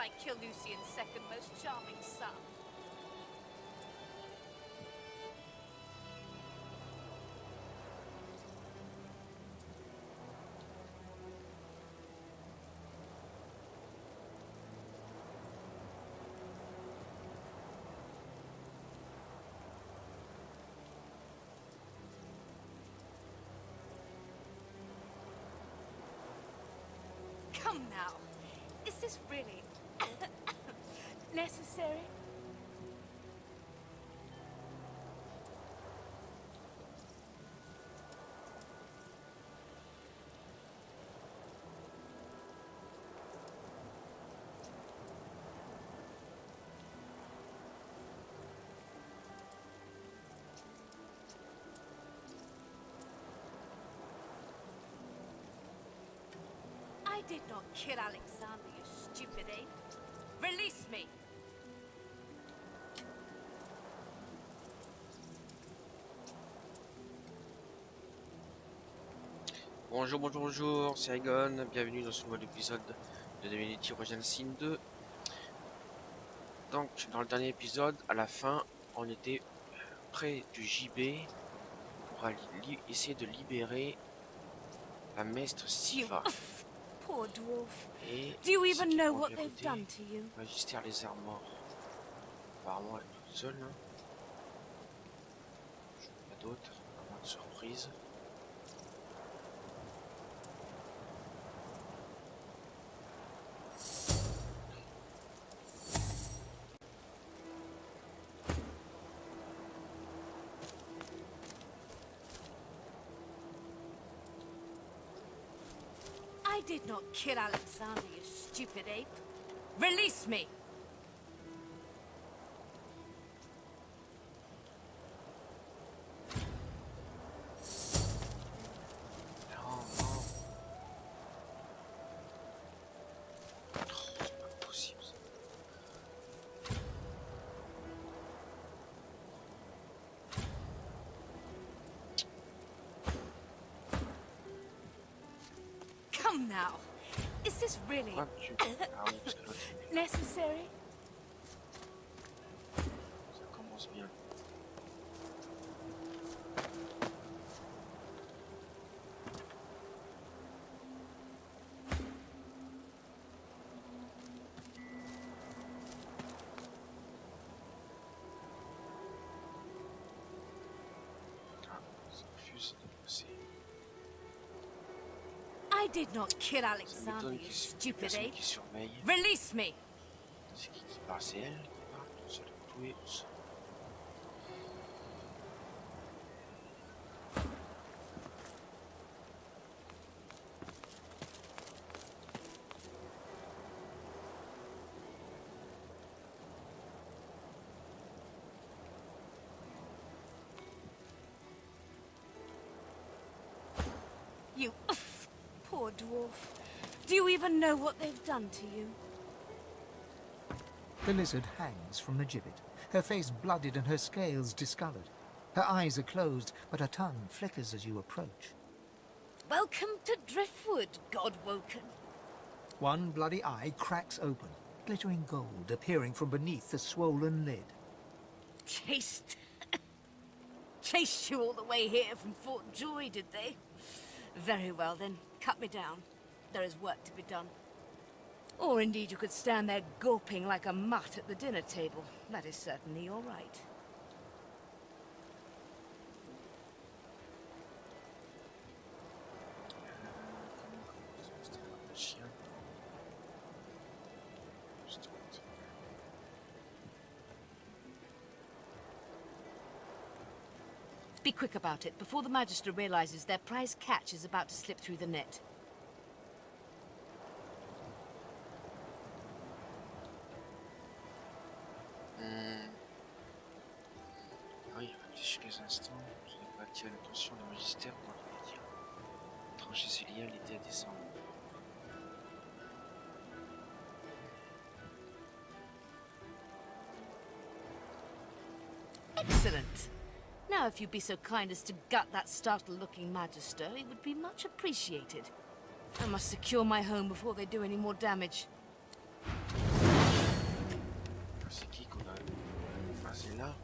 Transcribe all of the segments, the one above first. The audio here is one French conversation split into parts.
I kill Lucian's second most charming son? Come now, is this really necessary? I did not kill Alexander, you stupid ape. Release me! Bonjour, bonjour, bonjour, c'est Egon, bienvenue dans ce nouvel épisode de DIVINITY Scene 2. Donc, dans le dernier épisode, à la fin, on était près du JB pour essayer de libérer la Meistr Siva. Poor dwarf. Et do you even know what they've done to you? Magistère les airs morts. Apparemment, elle est toute seule. Hein. Je vois pas d'autres, à moins de surprise. I did not kill Alexander, you stupid ape. Release me! Non, non. Oh, c'est pas possible ça. Come now, is this really Ah, tu... ah oui, parce que l'autre, necessary? ça commence bien. Ah, ça refuse de passer. I did not kill Ça Alexander, m'étonne you qu'il y ait stupid personne ape. qui surveille. Release me! C'est qui parle? C'est elle qui parle, toute seule, clouée au sol. You poor dwarf. Do you even know what they've done to you? The lizard hangs from the gibbet, her face blooded and her scales discolored. Her eyes are closed, but her tongue flickers as you approach. Welcome to Driftwood, God-woken. One bloody eye cracks open, glittering gold appearing from beneath the swollen lid. Chased you all the way here from Fort Joy, did they? Very well then, cut me down. There is work to be done. Or indeed you could stand there gulping like a mutt at the dinner table. That is certainly your right. Be quick about it, before the Magister realizes their prize catch is about to slip through the net. Oui, réfléchis quelques instants. Je n'ai pas attiré l'attention du magistère dans l'immédiat. Trancher ces liens, l'idée à descendre. Excellent. Now, if you'd be so kind as to gut that startled-looking Magister, it would be much appreciated. I must secure my home before they do any more damage. là.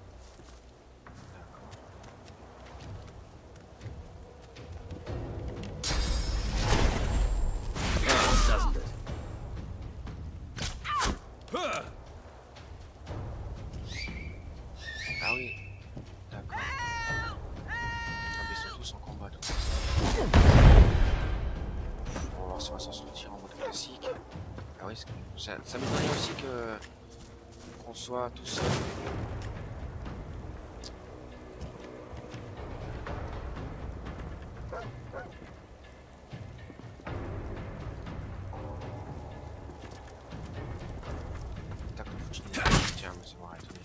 Doesn't it? Ah oui. D'accord. Ah, mais ils sont tous en combat. Donc. On va voir si on va s'en sortir en mode classique. Ah oui, ça m'étonnerait aussi que qu'on soit tout seul. Tac, on continue. Tiens, mais ça m'aurait étonné.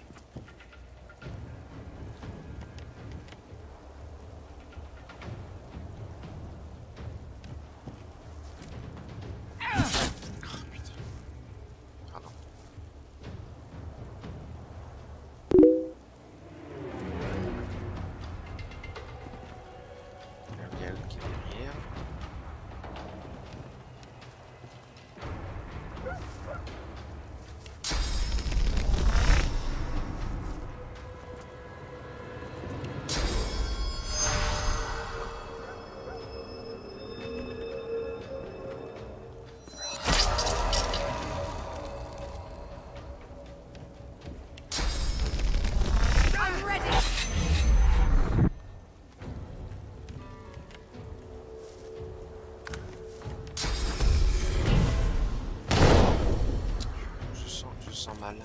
Mal.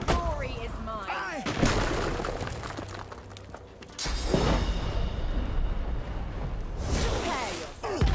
Glory is mine. Prepare yourself.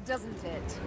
Doesn't it?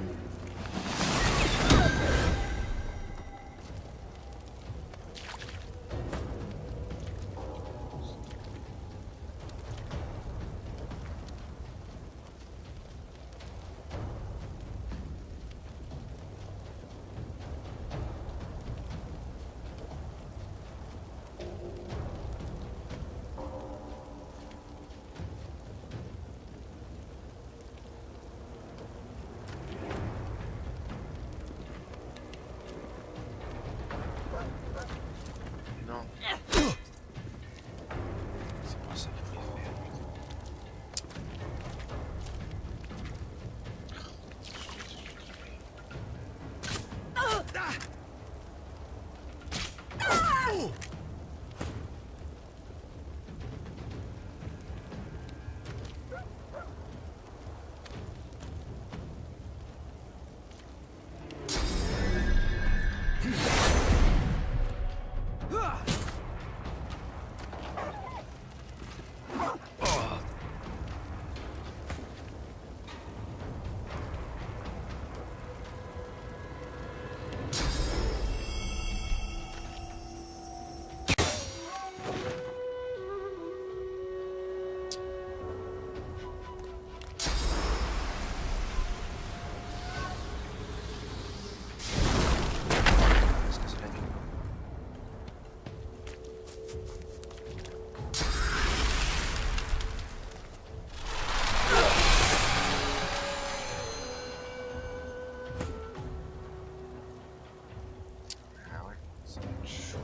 Ça va être chaud.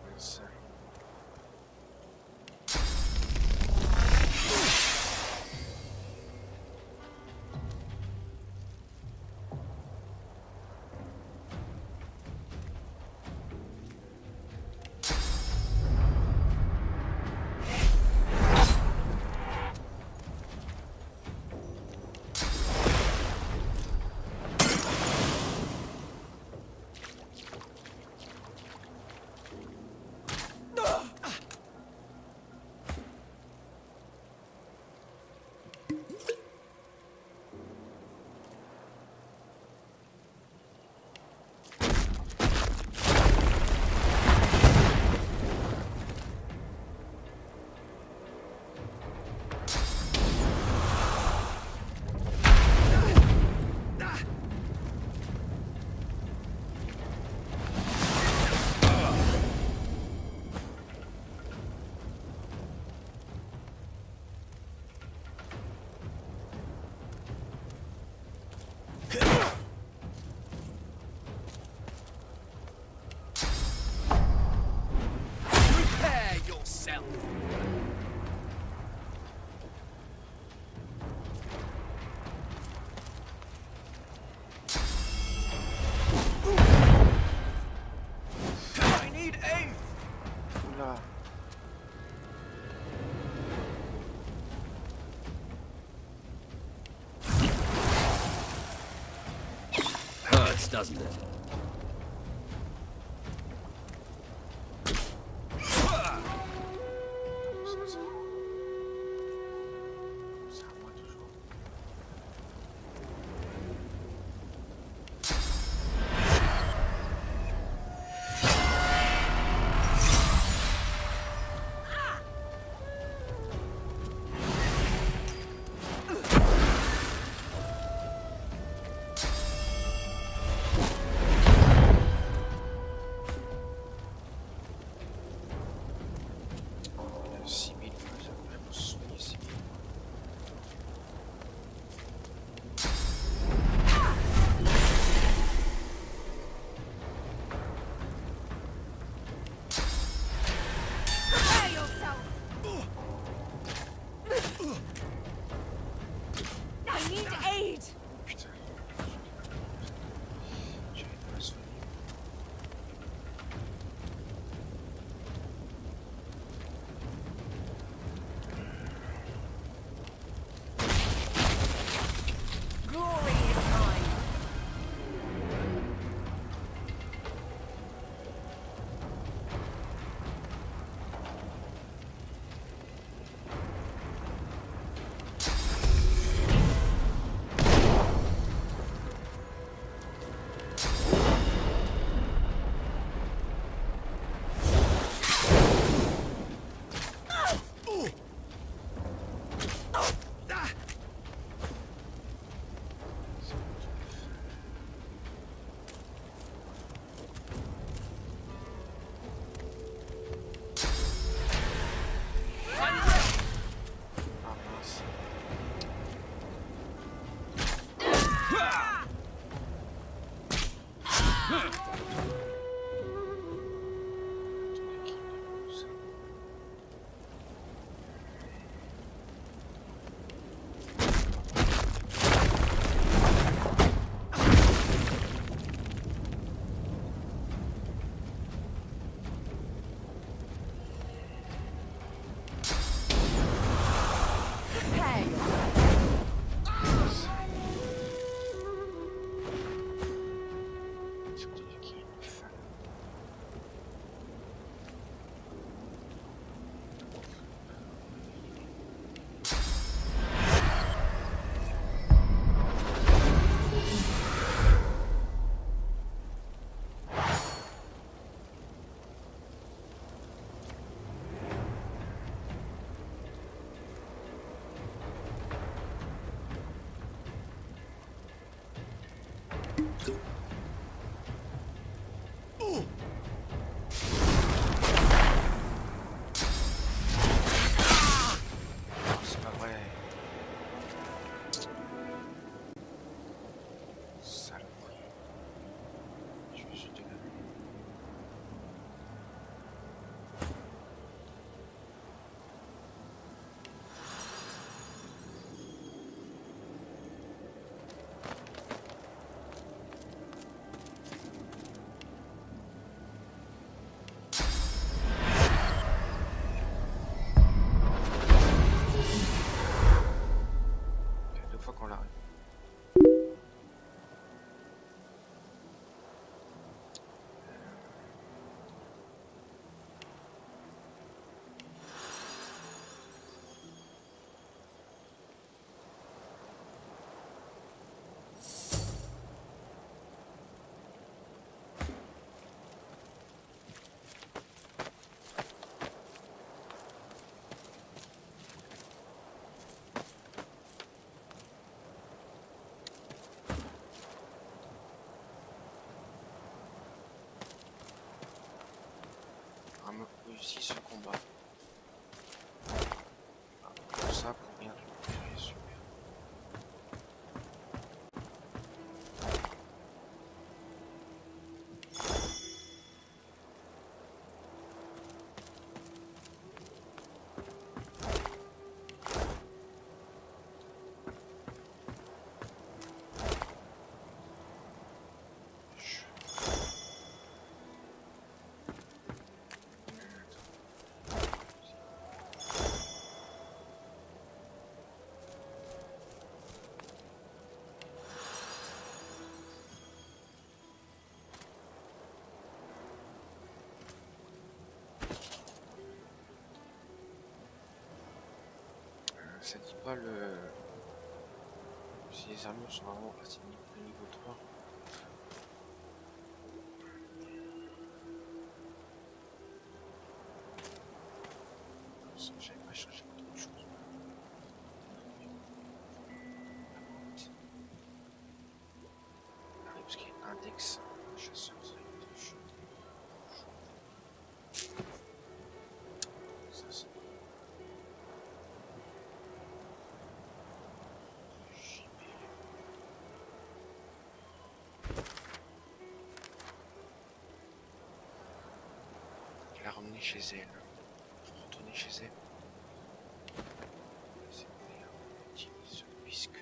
Là, ça. Oula. Hurts, doesn't it? C'est à moi toujours. réussi ce combat. Ah, tout ça pour bien récupérer, super. Ça dit pas le... si les armures sont vraiment assez niveau 3. J'avais pas changé beaucoup de choses. Ah oui, parce qu'il y a un index chasseur, ça c'est... La ramener chez elle. Faut retourner chez elle. C'est bien. Utilise puisque.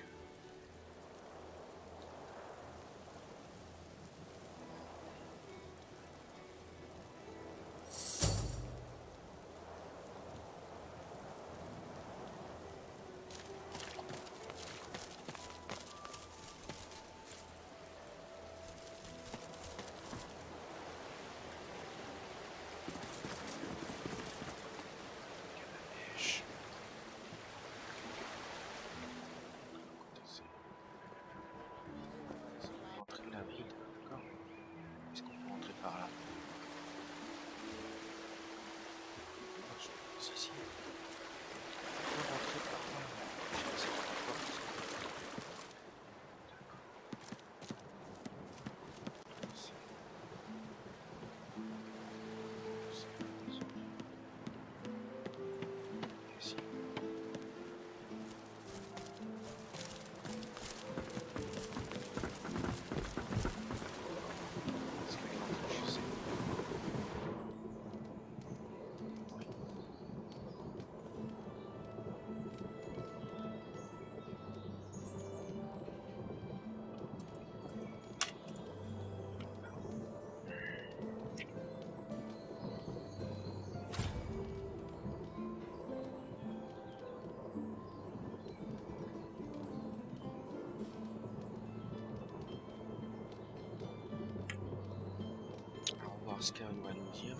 Ce qu'elle va nous dire.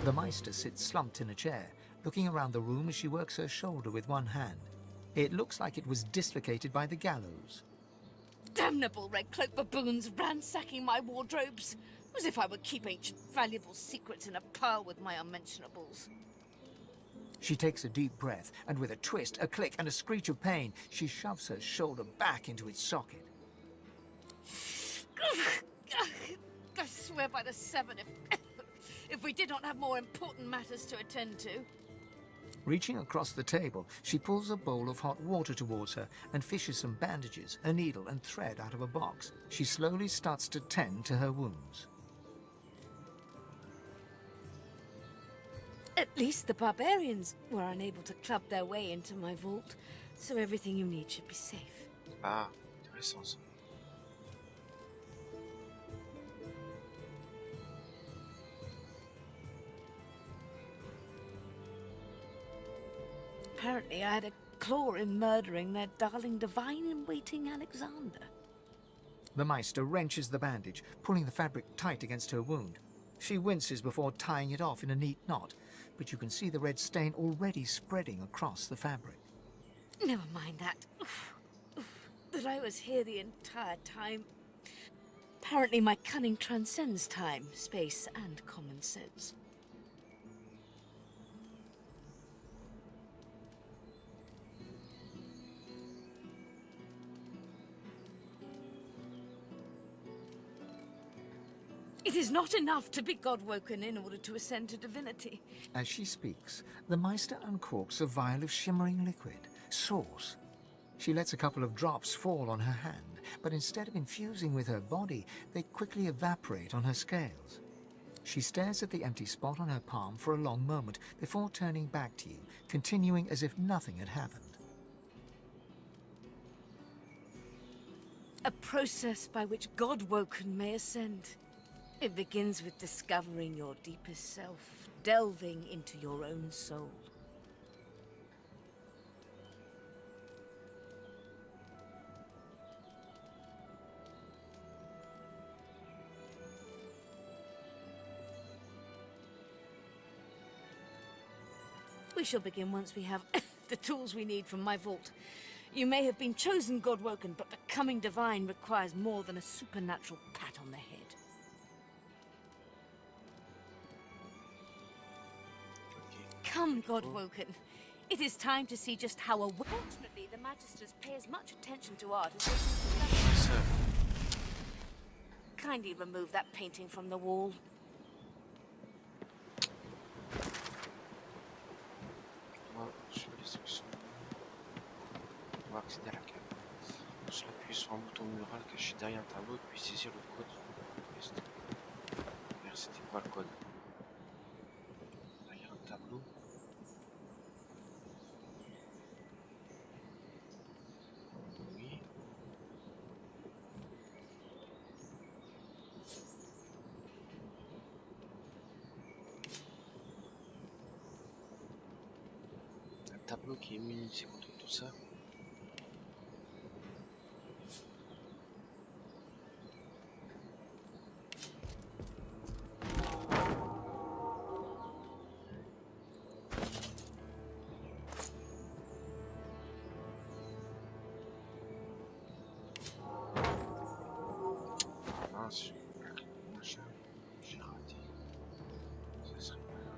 The Meistr sits slumped in a chair, looking around the room as she works her shoulder with one hand. It looks like it was dislocated by the gallows. Damnable red-cloaked baboons ransacking my wardrobes, as if I would keep ancient valuable secrets in a pile with my unmentionables. She takes a deep breath, and with a twist, a click, and a screech of pain, she shoves her shoulder back into its socket. I swear by the seven, if we did not have more important matters to attend to. Reaching across the table, she pulls a bowl of hot water towards her and fishes some bandages, a needle and thread out of a box. She slowly starts to tend to her wounds. At least the barbarians were unable to club their way into my vault, so everything you need should be safe. Ah, intéressant ça. Apparently I had a claw in murdering their darling divine-in-waiting Alexander. The Meistr wrenches the bandage, pulling the fabric tight against her wound. She winces before tying it off in a neat knot, but you can see the red stain already spreading across the fabric. Never mind that. That I was here the entire time. Apparently my cunning transcends time, space, and common sense. It is not enough to be God-woken in order to ascend to divinity. As she speaks, the Meistr uncorks a vial of shimmering liquid, sauce. She lets a couple of drops fall on her hand, but instead of infusing with her body, they quickly evaporate on her scales. She stares at the empty spot on her palm for a long moment before turning back to you, continuing as if nothing had happened. A process by which God-woken may ascend. It begins with discovering your deepest self, delving into your own soul. We shall begin once we have the tools we need from my vault. You may have been chosen God-woken, but becoming divine requires more than a supernatural pat on the head. Come, God-woken. It is time to see just how Fortunately, the Magisters pay as much attention to art as they do to fashion. Kindly remove that painting from the wall. Je fais les sections. On va accéder à la cave. Je appuie sur un bouton mural caché derrière un tableau puis saisir le code. Merci, c'était quoi le code? Derrière un tableau. Oui. Un tableau qui est muni, c'est contre tout ça. J'ai raté. Ça serait pas là.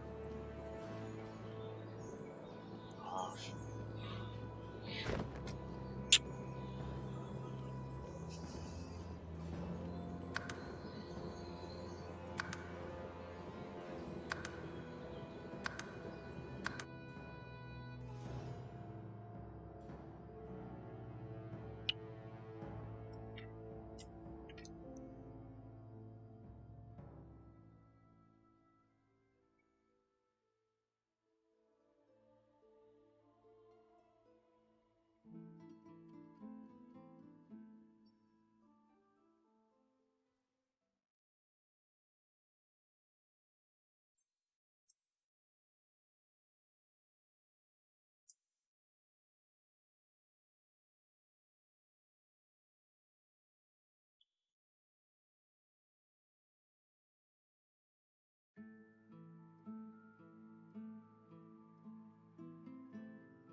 Ah,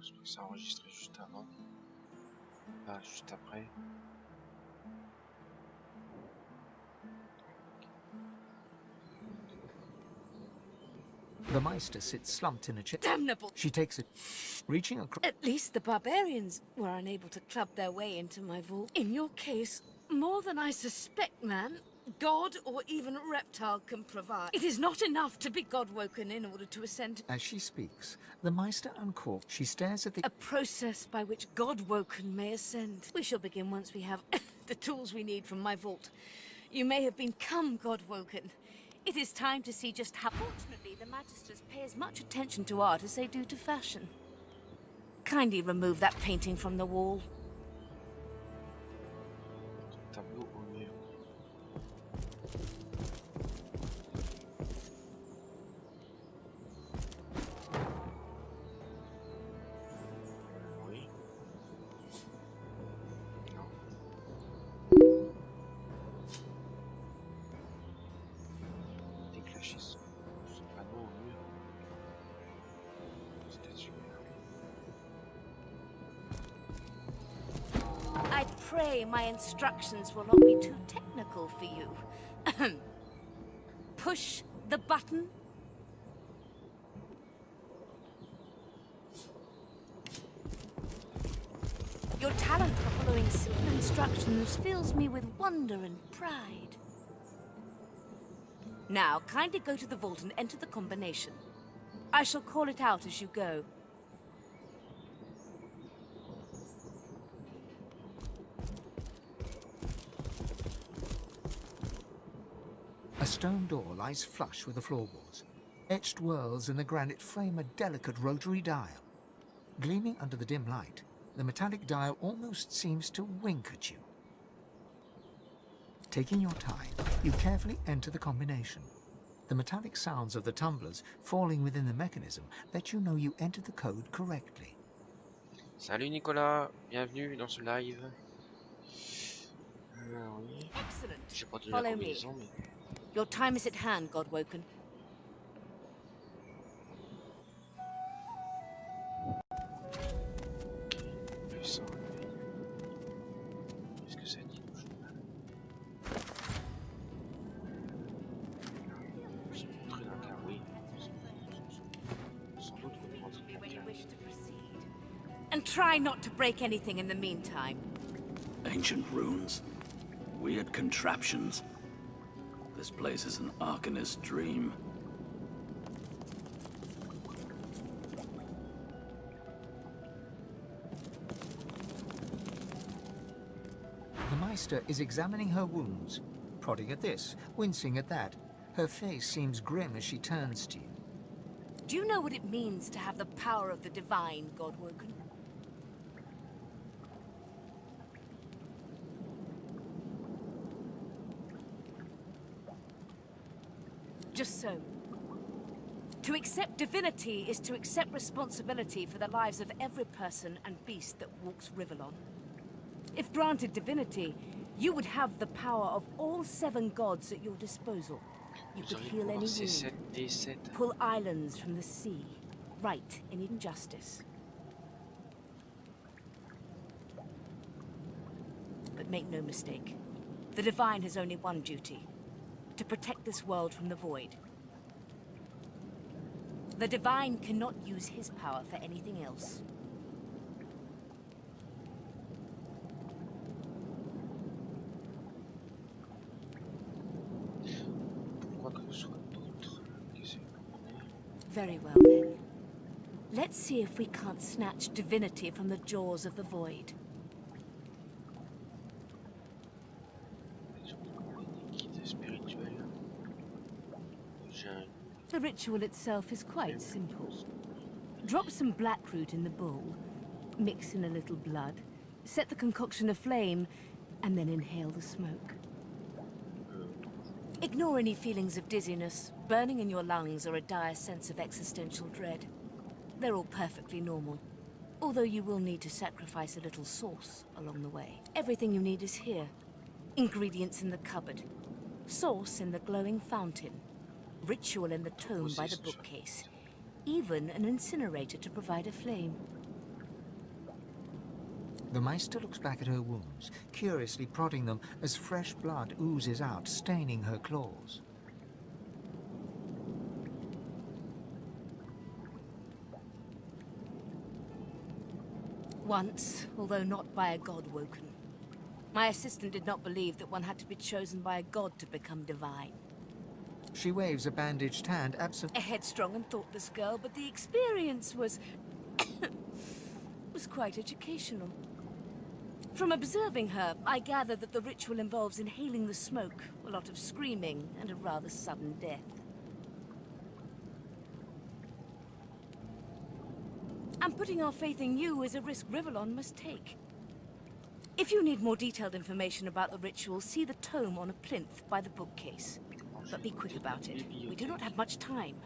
je crois que ça a enregistré juste avant. Là, juste après. The Meistr sits slumped in a chair. Damnable! She takes it, reaching across. At least the barbarians were unable to club their way into my vault. In your case, more than I suspect, man. God or even reptile can provide. It is not enough to be God-woken in order to ascend. As she speaks, the Meistr uncorks. She stares at the. A process by which God-woken may ascend. We shall begin once we have the tools we need from my vault. You may have become God-woken. It is time to see just how. Fortunately, the Magisters pay as much attention to art as they do to fashion. Kindly remove that painting from the wall. Tableau au mur. Oui. Non. Déclencher ce panneau au mur. C'était super. I pray my instructions will not be too technical for you. Push the button. Your talent for following simple instructions fills me with wonder and pride. Now, kindly go to the vault and enter the combination. I shall call it out as you go. A stone door lies flush with the floorboards. Etched whorls in the granite frame a delicate rotary dial. Gleaming under the dim light, the metallic dial almost seems to wink at you. Taking your time, you carefully enter the combination. The metallic sounds of the tumblers falling within the mechanism let you know you entered the code correctly. Salut Nicolas, bienvenue dans ce live. Oui. Excellent. J'ai pas donné la Follow me. combinaison, mais... Your time is at hand, Godwoken. Plus 100. Qu'est-ce que ça dit le journal? J'ai montré dans le cas, oui. Sans doute qu'on est rentré de When you quelqu'un. wish to proceed. And try not to break anything in the meantime. Ancient runes. Weird contraptions. This place is an Arcanist dream. The Meistr is examining her wounds, prodding at this, wincing at that. Her face seems grim as she turns to you. Do you know what it means to have the power of the divine, Godwoken? Just so. To accept divinity is to accept responsibility for the lives of every person and beast that walks Rivellon. If granted divinity, you would have the power of all 7 gods at your disposal. You Vous could auriez heal pouvoir any C7, wound, D7. pull islands from the sea, right in injustice. But make no mistake, the divine has only one duty: to protect this world from the void. The divine cannot use his power for anything else. Pourquoi que ce soit d'autres? Qu'est-ce que vous comprenez? Very well then. Let's see if we can't snatch divinity from the jaws of the void. Guide spirituel. J'ai un... The ritual itself is quite simple. Drop some blackroot in the bowl, mix in a little blood, set the concoction aflame, and then inhale the smoke. Ignore any feelings of dizziness, burning in your lungs, or a dire sense of existential dread. They're all perfectly normal, although you will need to sacrifice a little sauce along the way. Everything you need is here. Ingredients in the cupboard, sauce in the glowing fountain, ritual in the tome by the bookcase, even an incinerator to provide a flame. The Meistr looks back at her wounds, curiously prodding them as fresh blood oozes out, staining her claws. Once, although not by a god woken. My assistant did not believe that one had to be chosen by a god to become divine. She waves a bandaged hand absent. A headstrong and thoughtless girl, but the experience was... was quite educational. From observing her, I gather that the ritual involves inhaling the smoke, a lot of screaming, and a rather sudden death. And putting our faith in you is a risk Rivellon must take. If you need more detailed information about the ritual, see the tome on a plinth by the bookcase. But be quick about it. We do not have much time.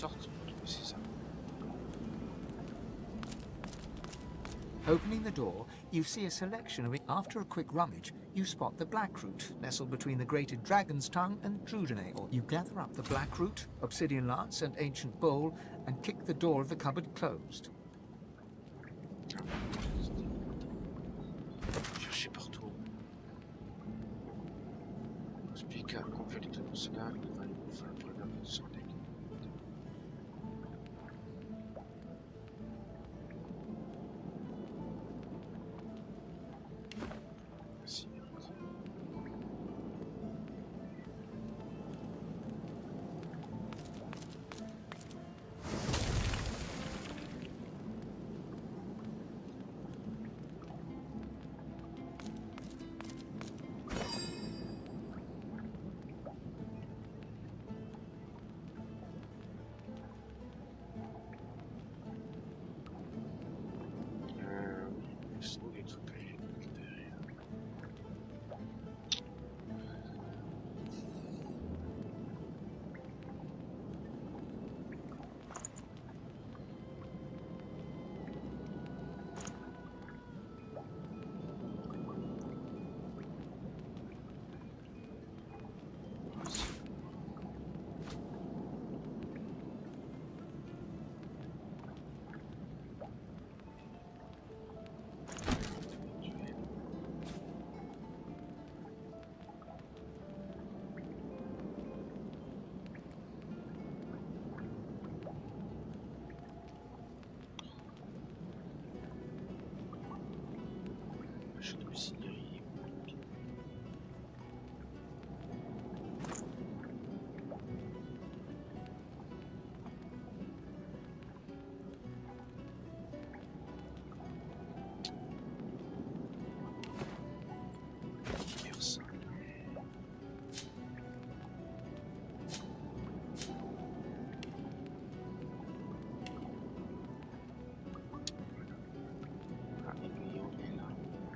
sorte. C'est ça. Opening the door, you see a selection of it. After a quick rummage, you spot the black root, nestled between the grated dragon's tongue and Dur'NehViir. You gather up the black root, obsidian lance, and ancient bowl, and kick the door of the cupboard closed. Chercher partout. Explique à conflit de cela, il va nous faire preuve de son deck. Merci. Je trouve des trucs que j'ai récupérés. Je dois signaler. Personne. Ah, l'aiguillon est là.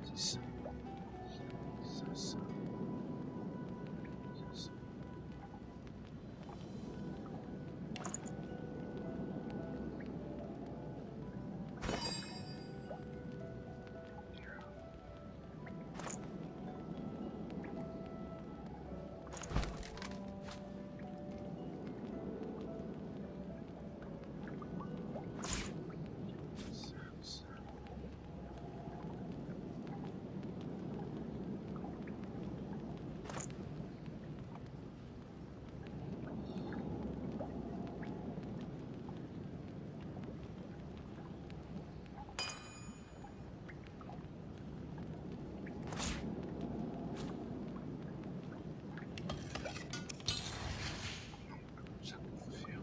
C'est ça. Ça, ça. Ça, ça. Ça. Ça qu'on peut faire.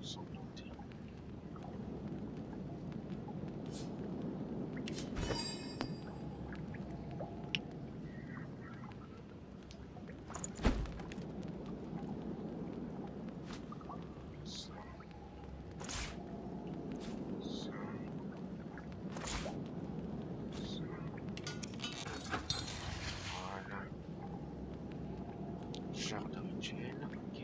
Sans planter. Ça. Ça. Voilà. Genre de rituel, ok.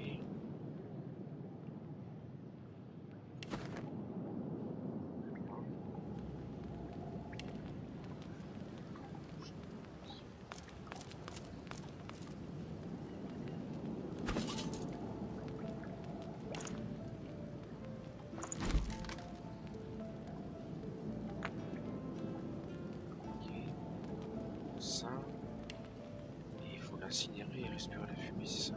Ok. Ça. Et il faut l'incinérer et respirer la fumée, c'est ça.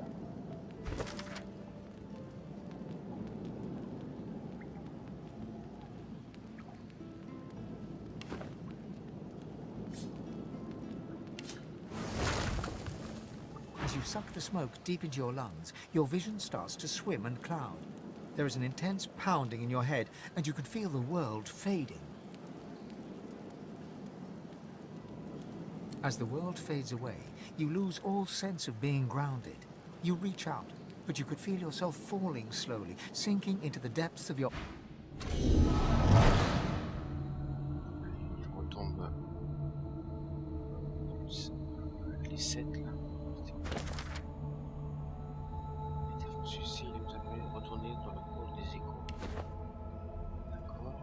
As you suck the smoke deep into your lungs, your vision starts to swim and cloud. There is an intense pounding in your head, and you can feel the world fading. As the world fades away, you lose all sense of being grounded. You reach out, but you could feel yourself falling slowly, sinking into the depths of your... 7 là. Ceci, il vous appelle de retourner dans le cours des échos. D'accord.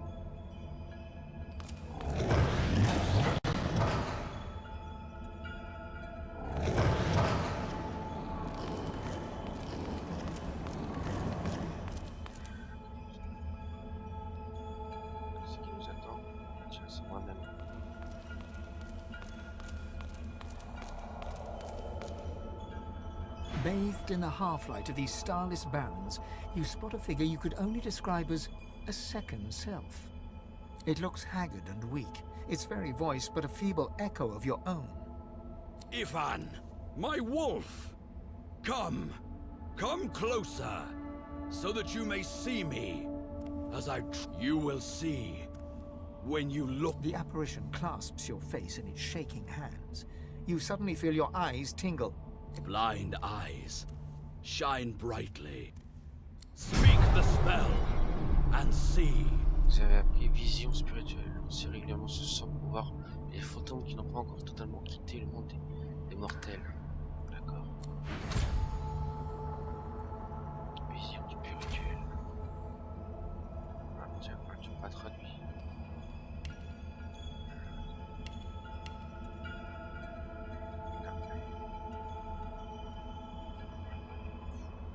Ce qui nous attend, tiens, c'est moi-même. Bathed in the half-light of these starless barrens, you spot a figure you could only describe as a second self. It looks haggard and weak, its very voice but a feeble echo of your own. Ivan, my wolf! Come, come closer, so that you may see me, as you will see when you look. The apparition clasps your face in its shaking hands. You suddenly feel your eyes tingle. Blind eyes, shine brightly. Speak the spell, and see. Vous avez appris vision spirituelle. C'est régulièrement ce sans pouvoir les fantômes qui n'ont pas encore totalement quitté le monde des mortels. D'accord. Vision spirituelle. Ah tiens, tu n'as pas traduit.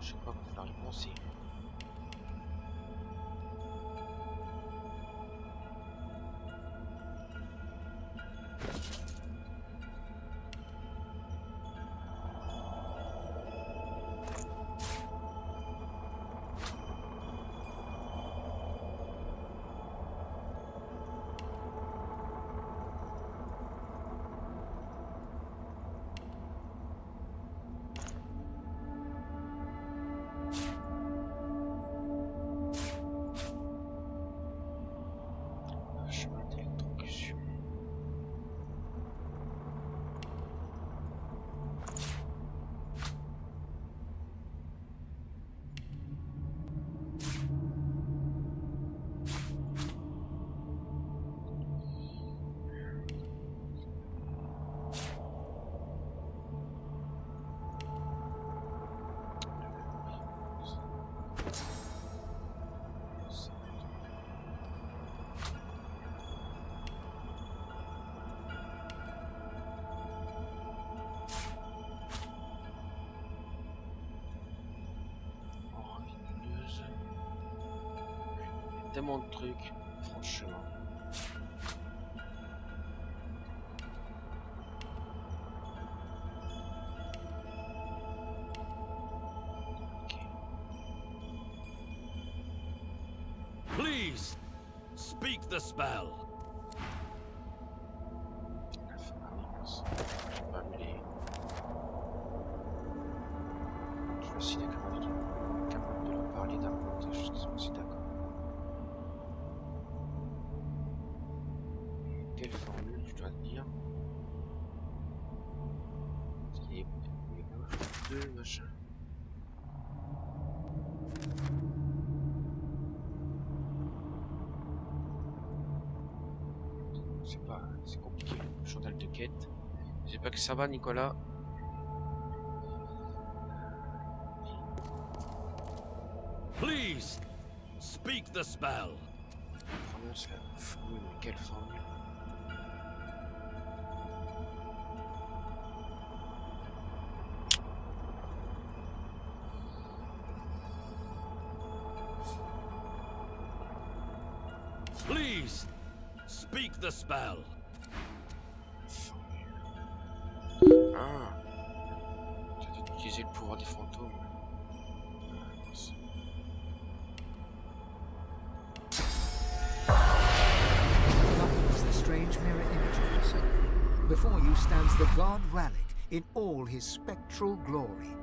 Je sais pas, il va falloir y penser. Chemin d'électrocution. Tellement de trucs, franchement. Okay. Please, speak the spell. Je suis capable de leur parler d'un montage jusqu'à ce que je suis d'accord. Quelle formule je dois dire? Parce qu'il y a deux machins. C'est compliqué. Journal de quête. J'espère que ça va, Nicolas. Please, speak the spell. Prononce la formule, mais quelle formule? Please, speak the spell. Ah, tu as utilisé le pouvoir des fantômes. Is the strange mirror image of yourself. Before you stands the god Ralik in all his spectral glory.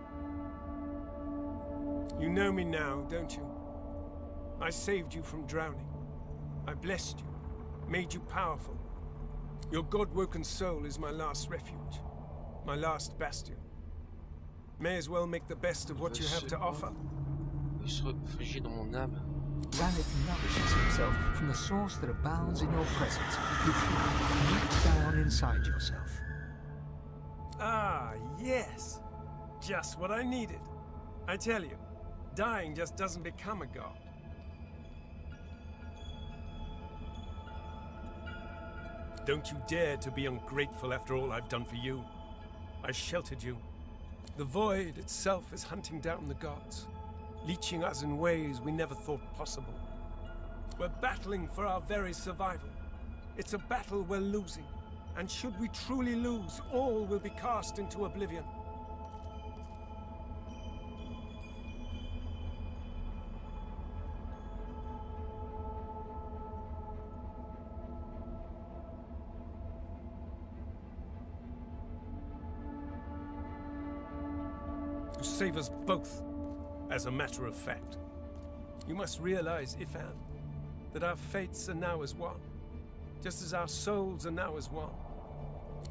You know me now, don't you? I saved you from drowning. I blessed you, made you powerful. Your god-woken soul is my last refuge, my last bastion. May as well make the best of what you have to offer. Il se réfugie dans mon âme. Ralik nourishes himself from the source that abounds in your presence. You feel deep down inside yourself. Ah, yes. Just what I needed. I tell you, dying just doesn't become a god. Don't you dare to be ungrateful after all I've done for you. I sheltered you. The void itself is hunting down the gods, leeching us in ways we never thought possible. We're battling for our very survival. It's a battle we're losing, and should we truly lose, all will be cast into oblivion. To save us both, as a matter of fact. You must realize, Ifan, that our fates are now as one, just as our souls are now as one.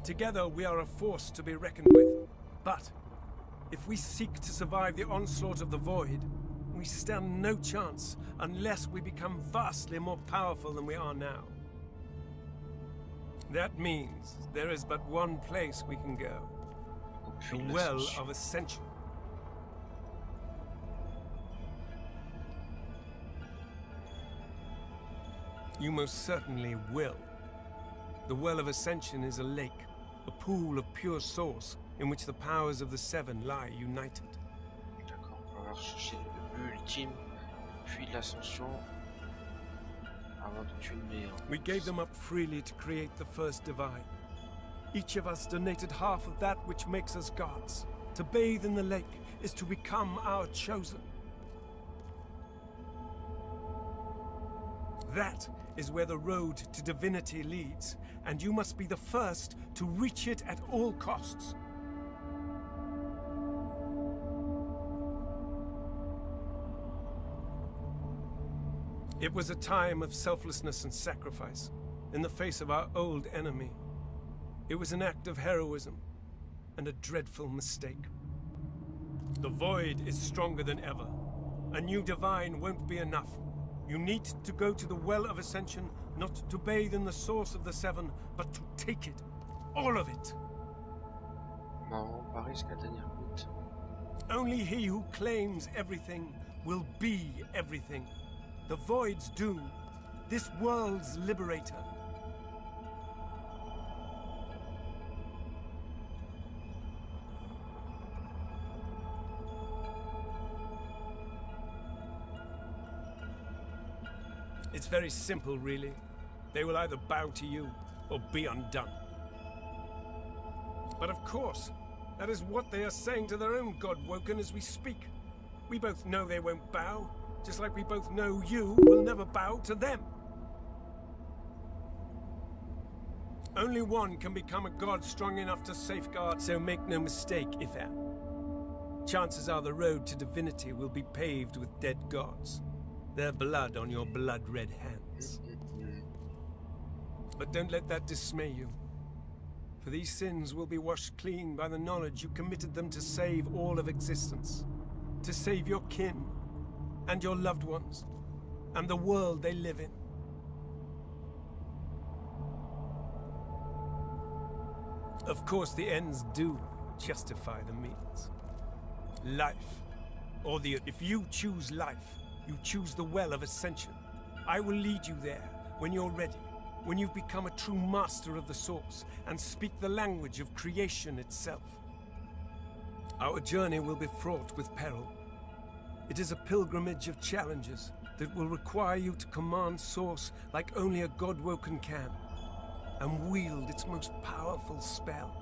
Together we are a force to be reckoned with. But if we seek to survive the onslaught of the void, we stand no chance unless we become vastly more powerful than we are now. That means there is but one place we can go. The Well of Ascension. You most certainly will. The Well of Ascension is a lake, a pool of pure source in which the powers of the Seven lie united. D'accord, on va rechercher le but ultime, puis l'ascension, avant de tuer le néant. We gave them up freely to create the first divine. Each of us donated half of that which makes us gods. To bathe in the lake is to become our chosen. That is where the road to divinity leads, and you must be the first to reach it at all costs. It was a time of selflessness and sacrifice in the face of our old enemy. It was an act of heroism and a dreadful mistake. The void is stronger than ever. A new divine won't be enough. You need to go to the Well of Ascension, not to bathe in the source of the Seven, but to take it. All of it. Marrant, pareil jusqu'à la dernière goutte. Only he who claims everything will be everything. The Void's doom. This world's liberator. It's very simple, really. They will either bow to you or be undone. But of course, that is what they are saying to their own God Woken as we speak. We both know they won't bow, just like we both know you will never bow to them. Only one can become a god strong enough to safeguard, so make no mistake, Ifan. Chances are the road to divinity will be paved with dead gods. Their blood on your blood-red hands. But don't let that dismay you. For these sins will be washed clean by the knowledge you committed them to save all of existence. To save your kin, and your loved ones, and the world they live in. Of course, the ends do justify the means. Life, or if you choose life, you choose the Well of Ascension. I will lead you there when you're ready, when you've become a true master of the Source and speak the language of creation itself. Our journey will be fraught with peril. It is a pilgrimage of challenges that will require you to command Source like only a God-woken can, and wield its most powerful spell.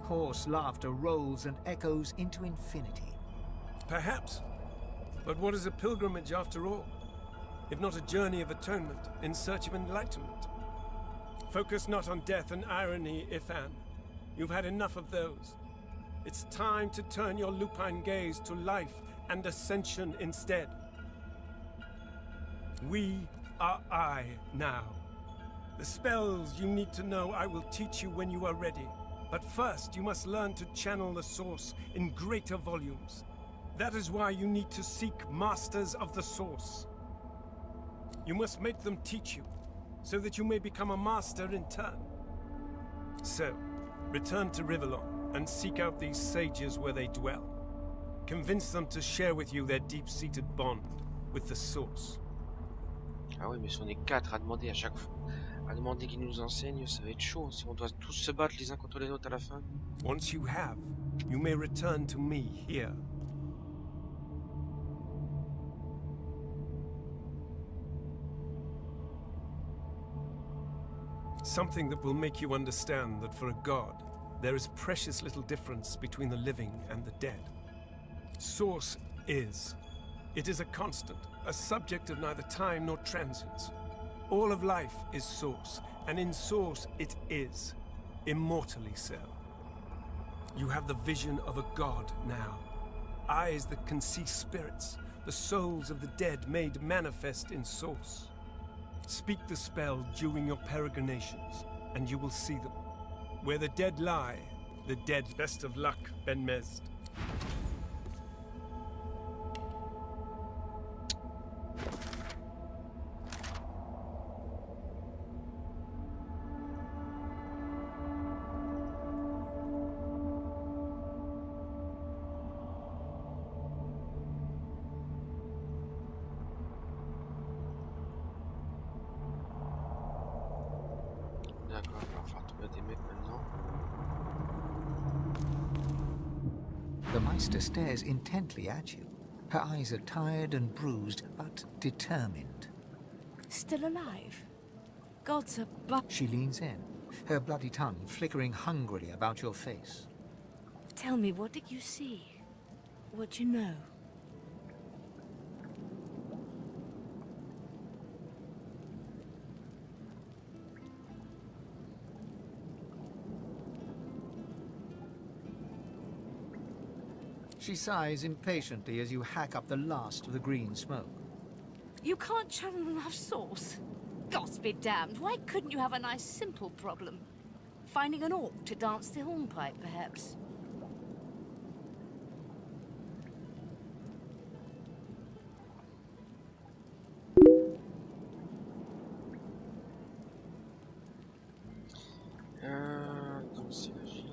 Hoarse laughter rolls and echoes into infinity. Perhaps. But what is a pilgrimage after all? If not a journey of atonement in search of enlightenment? Focus not on death and irony, Ifan. You've had enough of those. It's time to turn your lupine gaze to life and ascension instead. We are I now. The spells you need to know I will teach you when you are ready. But first, you must learn to channel the source in greater volumes. That is why you need to seek masters of the source. You must make them teach you, so that you may become a master in turn. So, return to Rivellon and seek out these sages where they dwell. Convince them to share with you their deep-seated bond with the source. Ah oui, mais si on est 4 à demander à chaque fois, à demander qu'ils nous enseignent, ça va être chaud. Si on doit tous se battre les uns contre les autres à la fin. Once you have, you may return to me here. Something that will make you understand that for a god, there is precious little difference between the living and the dead. Source is. It is a constant, a subject of neither time nor transience. All of life is source, and in source it is, immortally so. You have the vision of a god now. Eyes that can see spirits, the souls of the dead made manifest in source. Speak the spell during your peregrinations, and you will see them. Where the dead lie, the dead. Best of luck, Ben Meistr. D'accord, il va falloir trouver des mecs maintenant. The Meistr stares intently at you. Her eyes are tired and bruised, but determined. Still alive? Gods above. She leans in, her bloody tongue flickering hungrily about your face. Tell me, what did you see? What you know? She sighs impatiently as you hack up the last of the green smoke. You can't channel enough source? Gods be damned, why couldn't you have a nice simple problem? Finding an orc to dance the hornpipe, perhaps? Donc c'est la J.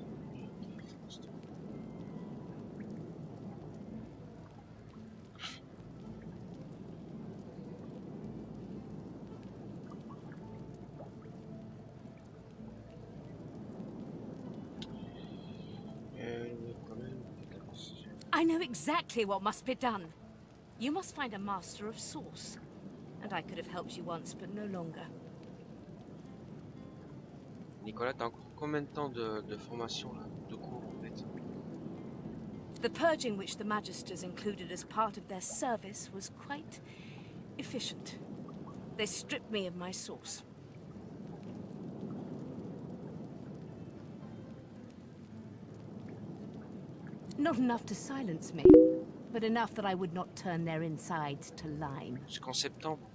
I know exactly what must be done. You must find a master of source. And I could have helped you once, but no longer. Nicolas, t'as encore combien de temps de formation là, de cours en fait? The purging which the Magisters included as part of their service was quite efficient. They stripped me of my source. Not enough to silence me, but enough that I would not turn their insides to lime. Jusqu'en septembre.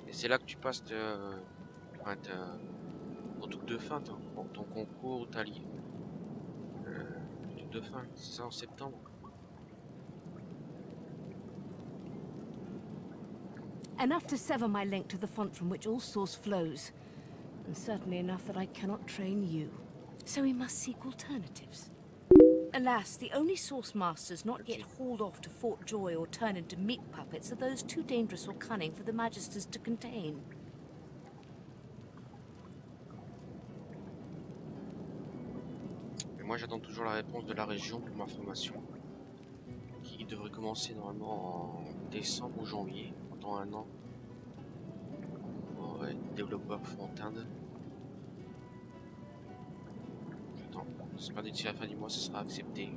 Et c'est là que tu passes ton truc de fin, ton concours, ta ligne. Le truc de fin, c'est ça en septembre. Enough to sever my link to the font from which all source flows. And certainly enough that I cannot train you. So we must seek alternatives. Alas, the only source masters not yet hauled off to Fort Joy or turned into meat puppets are those too dangerous or cunning for the Magisters to contain. Et moi j'attends toujours la réponse de la région pour ma formation. Qui devrait commencer normalement en décembre ou janvier, pendant un an. Oh, ouais. développeurs front-end. Attends, j'espère que d'ici la fin du mois ça sera accepté.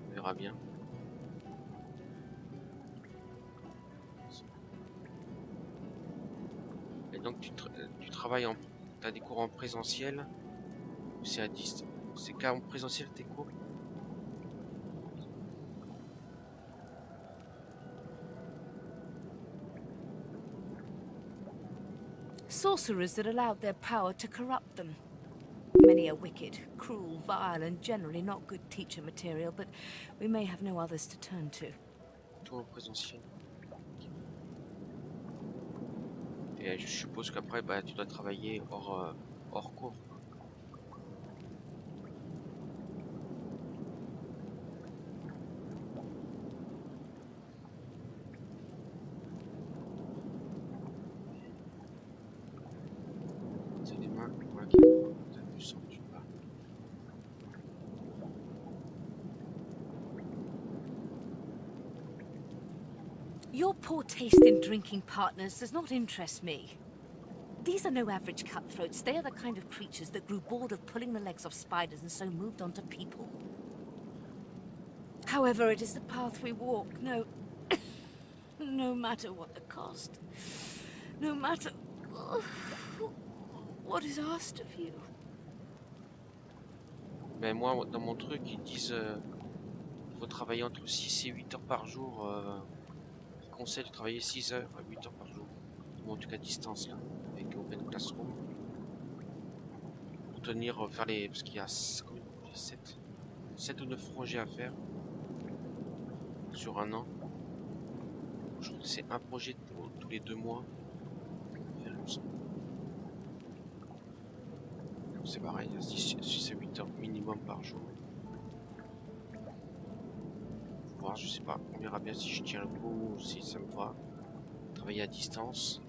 On verra bien. Et donc tu travailles en... T'as des cours en présentiel ou c'est à distance? C'est qu'en présentiel tes cours? Sorcerers that allowed their power to corrupt them. Many are wicked, cruel, vile, and generally not good teacher material, but we may have no others to turn to. Tout en présentiel. Et je suppose qu'après, bah, tu dois travailler hors cours. C'est des mains, voilà, qui t'as du sang, tu vois. Your poor taste in drinking partners does not interest me. These are no average cutthroats. They are the kind of creatures that grew bored of pulling the legs off spiders and so moved on to people. However, it is the path we walk, no matter what the cost. No matter what is asked of you. Mais moi, dans mon truc, ils disent faut travailler entre 6 et 8 heures par jour. Ils conseillent de travailler 6 heures à 8 heures par jour. Ou en tout cas à distance, là, avec Open Classroom. Pour tenir, faire les... Parce qu'il y a 7 ou 9 projets à faire sur un an. Je crois que c'est un projet tous les 2 mois. C'est pareil, il y a 6 à 8 heures minimum par jour. Faut voir, je sais pas, on verra bien si je tiens le coup ou si ça me va. Travailler à distance.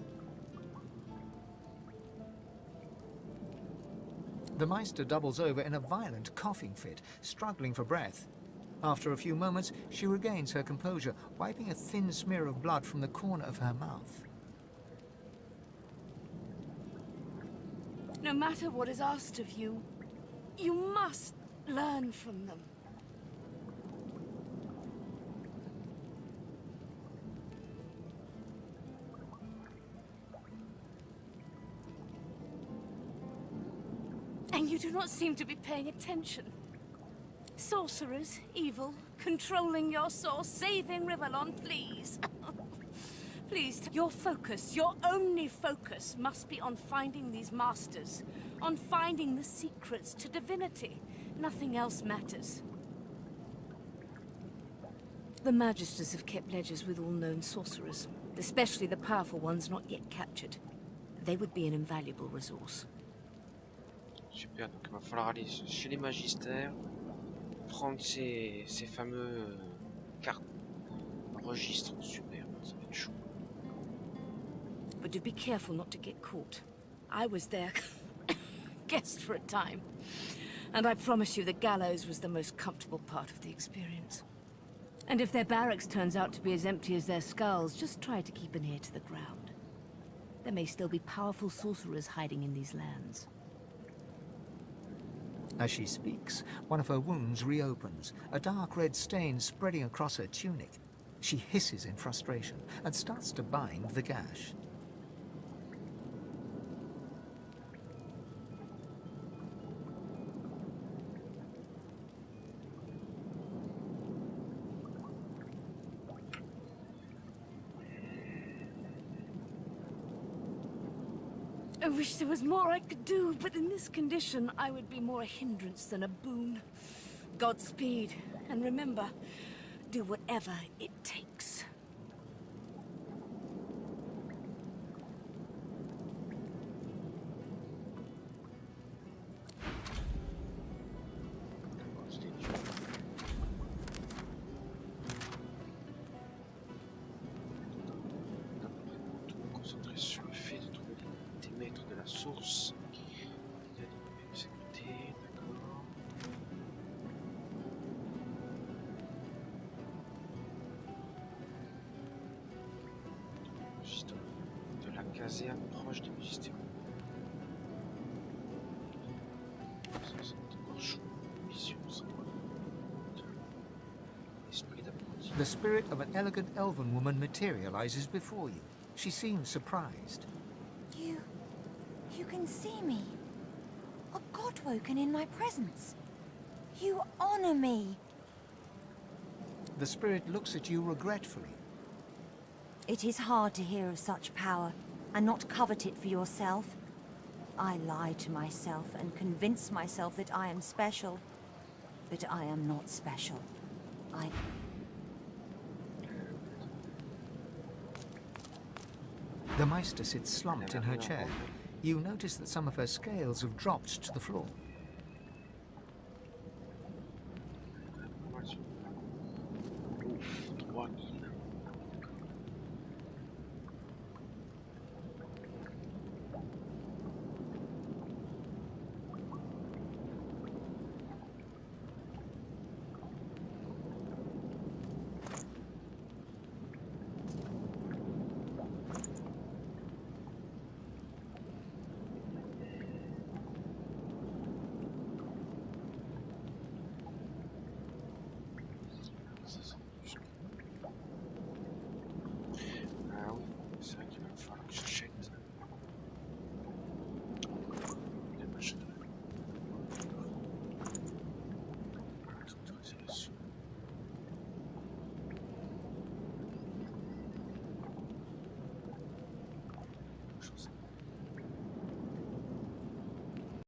The Meistr doubles over in a violent coughing fit, struggling for breath. After a few moments, she regains her composure, wiping a thin smear of blood from the corner of her mouth. No matter what is asked of you, you must learn from them. And you do not seem to be paying attention. Sorcerers, evil, controlling your source, saving Rivellon, please. Please, your focus, your only focus, must be on finding these masters, on finding the secrets to divinity. Nothing else matters. The Magisters have kept ledgers with all known sorcerers, especially the powerful ones not yet captured. They would be an invaluable resource. Super, donc il va falloir aller chez les magistères, prendre ces fameux cartes, registres, super, ça va être chaud. But do be careful not to get caught. I was their guest for a time, and I promise you the gallows was the most comfortable part of the experience. And if their barracks turns out to be as empty as their skulls, just try to keep an ear to the ground. There may still be powerful sorcerers hiding in these lands. As she speaks, one of her wounds reopens, a dark red stain spreading across her tunic. She hisses in frustration and starts to bind the gash. I wish there was more I could do, but in this condition, I would be more a hindrance than a boon. Godspeed, and remember, do whatever it takes. Concentrer sur le fait de trouver des maîtres de la source. Il y a des exécutés, d'accord. Juste de la caserne proche. proche des magistères. Ça, c'est encore chaud. Vision, ça. Esprit d'apprenti. The spirit of an elegant elven woman materializes before you. She seems surprised. You can see me. A god woken in my presence. You honor me. The spirit looks at you regretfully. It is hard to hear of such power and not covet it for yourself. I lie to myself and convince myself that I am special. But I am not special. The Meistr sits slumped in her chair. You notice that some of her scales have dropped to the floor.